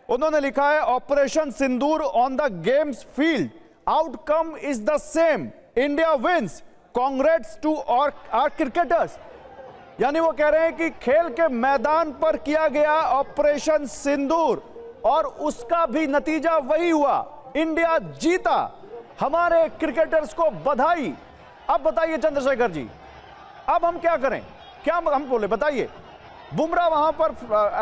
उन्होंने लिखा है operation Sindoor on the games field, outcome is the same, India wins, congrats to our cricketers. यानी वो कह रहे हैं कि खेल के मैदान पर किया गया ऑपरेशन सिंदूर और उसका भी नतीजा वही हुआ, इंडिया जीता, हमारे क्रिकेटर्स को बधाई। अब बताइए चंद्रशेखर जी, अब हम क्या करें, क्या हम बोले बताइए। बुमराह वहां पर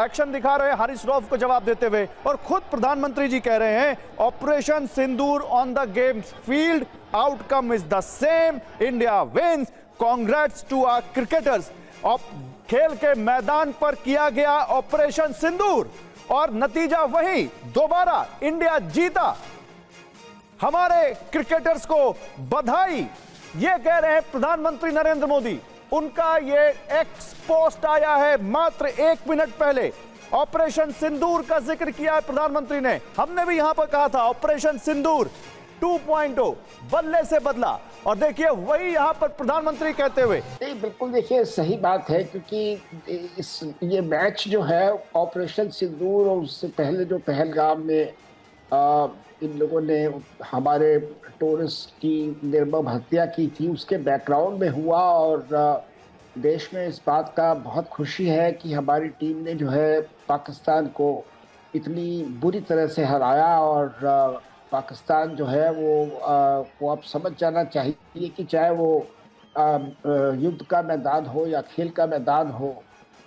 एक्शन दिखा रहे हैं हारिस रऊफ को जवाब देते हुए, और खुद प्रधानमंत्री जी कह रहे हैं operation Sindoor on the games field, outcome is the same, India wins, congrats to our cricketers. खेल के मैदान पर किया गया ऑपरेशन सिंदूर और नतीजा वही, दोबारा इंडिया जीता, हमारे क्रिकेटर्स को बधाई। ये कह रहे हैं प्रधानमंत्री नरेंद्र मोदी। उनका ये एक्स पोस्ट आया है मात्र 1 मिनट पहले। ऑपरेशन सिंदूर का जिक्र किया है प्रधानमंत्री ने। हमने भी यहां पर कहा था ऑपरेशन सिंदूर 2.0 बदले से बदला, और देखिए वही यहां पर प्रधानमंत्री कहते हुए। नहीं, बिल्कुल देखिए सही बात है, क्योंकि ये मैच जो है ऑपरेशन सिंदूर और उससे पहले जो पहलगाम में इन लोगों ने हमारे टूरिस्ट की निर्मम हत्या की थी, उसके बैकग्राउंड में हुआ। और देश में इस बात का बहुत खुशी है कि हमारी टीम ने जो है पाकिस्तान को इतनी बुरी तरह से हराया। और पाकिस्तान जो है वो अब समझ जाना चाहिए कि चाहे वो युद्ध का मैदान हो या खेल का मैदान हो,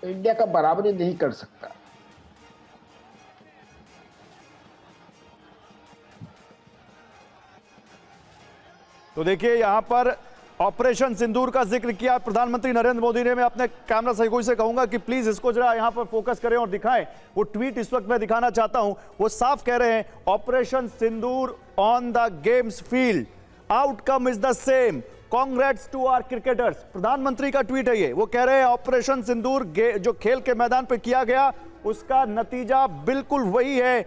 इंडिया का बराबरी नहीं कर सकता। तो देखिए यहां पर ऑपरेशन सिंदूर का जिक्र किया प्रधानमंत्री नरेंद्र मोदी ने। मैं अपने कैमरा सहयोगी से कहूंगा कि प्लीज इसको जरा यहां पर फोकस करें और दिखाएं। वो ट्वीट इस वक्त मैं दिखाना चाहता हूं। वो साफ कह रहे हैं operation Sindoor on the games field, outcome is the same, congrats to our cricketers. प्रधानमंत्री का ट्वीट है ये। वो कह रहे हैं ऑपरेशन सिंदूर जो खेल के मैदान पर किया गया, उसका नतीजा बिल्कुल वही है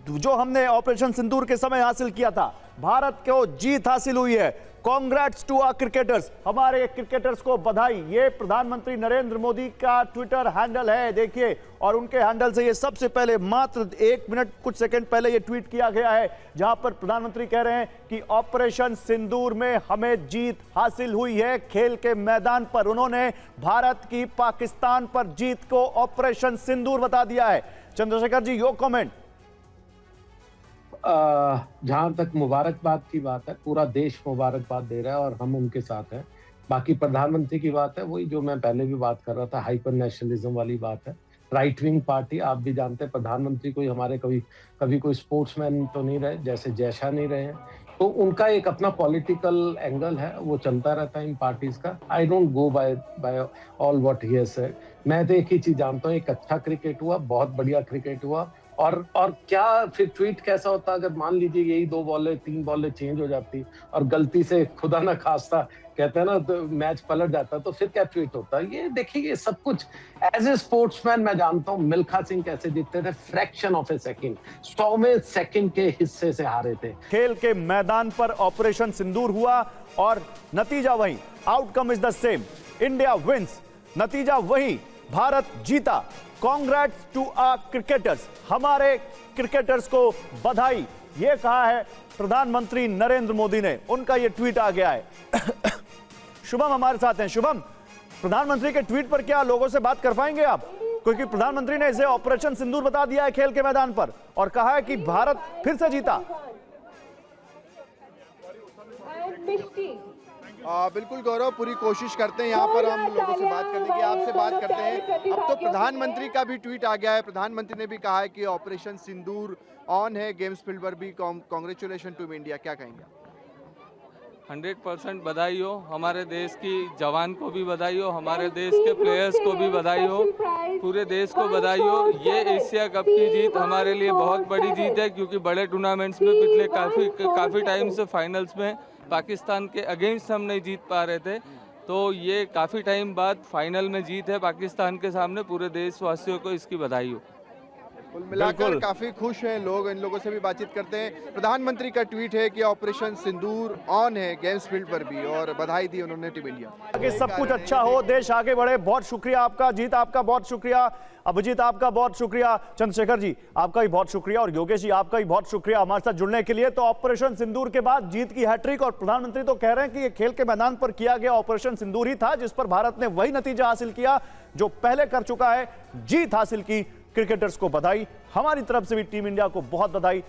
जो हमने ऑपरेशन सिंदूर के समय हासिल किया था। भारत को जीत हासिल हुई है, कांग्रेट्स टू आवर क्रिकेटर्स, हमारे क्रिकेटर्स को बधाई। ये प्रधानमंत्री नरेंद्र मोदी का ट्विटर हैंडल है, देखिए। और उनके हैंडल से ये सबसे पहले मात्र 1 मिनट कुछ सेकंड पहले ये ट्वीट किया गया है, जहां पर प्रधानमंत्री कह रहे हैं कि ऑपरेशन सिंदूर में हमें जीत हासिल हुई है खेल के मैदान पर। उन्होंने भारत की पाकिस्तान पर जीत को ऑपरेशन सिंदूर बता दिया है। Chandrashekhar ji, your comment. जहां तक मुबारकबाद की बात है, पूरा देश मुबारकबाद दे रहा है और हम उनके साथ हैं। बाकी प्रधानमंत्री की बात है वही जो मैं पहले भी बात कर रहा था, हाइपर नेशनलिज्म वाली बात है। राइट विंग पार्टी, आप भी जानते हैं प्रधानमंत्री कोई हमारे कभी कोई स्पोर्ट्समैन तो नहीं रहे, जैसे जयशाह नहीं रहे हैं। तो उनका एक अपना पॉलिटिकल एंगल है, वो चलता रहता है इन पार्टीज का। I don't go by all what he has said. मैं तो एक ही चीज जानता हूँ, एक अच्छा क्रिकेट हुआ, बहुत बढ़िया क्रिकेट हुआ। और क्या फिर ट्वीट कैसा होता अगर मान लीजिए यही 2 बॉलें 3 बॉलें चेंज हो जाती और गलती से खुदा ना खास्ता कहते हैं ना तो मैच पलट जाता, तो फिर क्या ट्वीट होता। ये देखिए ये सब कुछ एज ए स्पोर्ट्समैन मैं जानता हूँ मिल्खा सिंह कैसे जीतते थे, फ्रैक्शन ऑफ ए सेकंड, 100वें सेकंड के हिस्से से हारे थे। खेल के मैदान पर ऑपरेशन सिंदूर हुआ और नतीजा वही, outcome is the same, India wins, नतीजा वही, भारत जीता, कांग्रेट्स टू आवर क्रिकेटर्स, हमारे क्रिकेटर्स को बधाई। ये कहा है प्रधानमंत्री नरेंद्र मोदी ने, उनका ये ट्वीट आ गया है। शुभम हमारे साथ हैं। शुभम, प्रधानमंत्री के ट्वीट पर क्या लोगों से बात कर पाएंगे आप? क्योंकि प्रधानमंत्री ने इसे ऑपरेशन सिंदूर बता दिया है खेल के मैदान पर और कहा है कि भारत फिर से जीता। बिल्कुल गौरव, पूरी कोशिश करते हैं यहाँ पर हम लोगों से बात करने की, आपसे बात करते हैं। अब तो प्रधानमंत्री का भी ट्वीट आ गया है। प्रधानमंत्री ने भी कहा है कि ऑपरेशन सिंदूर ऑन है गेम्स फील्ड पर भी, कांग्रेचुलेशन टू इंडिया। क्या कहेंगे? 100% बधाई हो, हमारे देश की जवान को भी बधाई हो, हमारे देश के प्लेयर्स को भी बधाई हो, पूरे देश को बधाई हो। ये एशिया कप की जीत हमारे लिए बहुत बड़ी जीत है, क्योंकि बड़े टूर्नामेंट्स में पिछले काफ़ी टाइम से फाइनल्स में पाकिस्तान के अगेंस्ट हम नहीं जीत पा रहे थे। तो ये काफ़ी टाइम बाद फाइनल में जीत है पाकिस्तान के सामने। पूरे देशवासियों को इसकी बधाई हो। कुल मिलाकर बिल्कुल। काफी खुश हैं लोग, इन लोगों से भी बातचीत करते हैं। प्रधानमंत्री का ट्वीट है कि ऑपरेशन सिंदूर ऑन है गेम्स फील्ड पर भी, और बधाई दी उन्होंने टीम इंडिया को। आगे सब कुछ अच्छा हो, देश आगे बढ़े। बहुत शुक्रिया आपका, जीत आपका बहुत शुक्रिया, अभिजीत आपका बहुत शुक्रिया, चंद्रशेखर जी आपका भी बहुत शुक्रिया, और योगेश जी आपका भी बहुत शुक्रिया हमारे साथ जुड़ने के लिए। तो ऑपरेशन सिंदूर के बाद जीत की हैट्रिक, और प्रधानमंत्री तो कह रहे हैं कि ये खेल के मैदान पर किया गया ऑपरेशन सिंदूर ही था जिस पर भारत ने वही नतीजा हासिल किया जो पहले कर चुका है, जीत हासिल की। क्रिकेटर्स को बधाई, हमारी तरफ से भी टीम इंडिया को बहुत बधाई।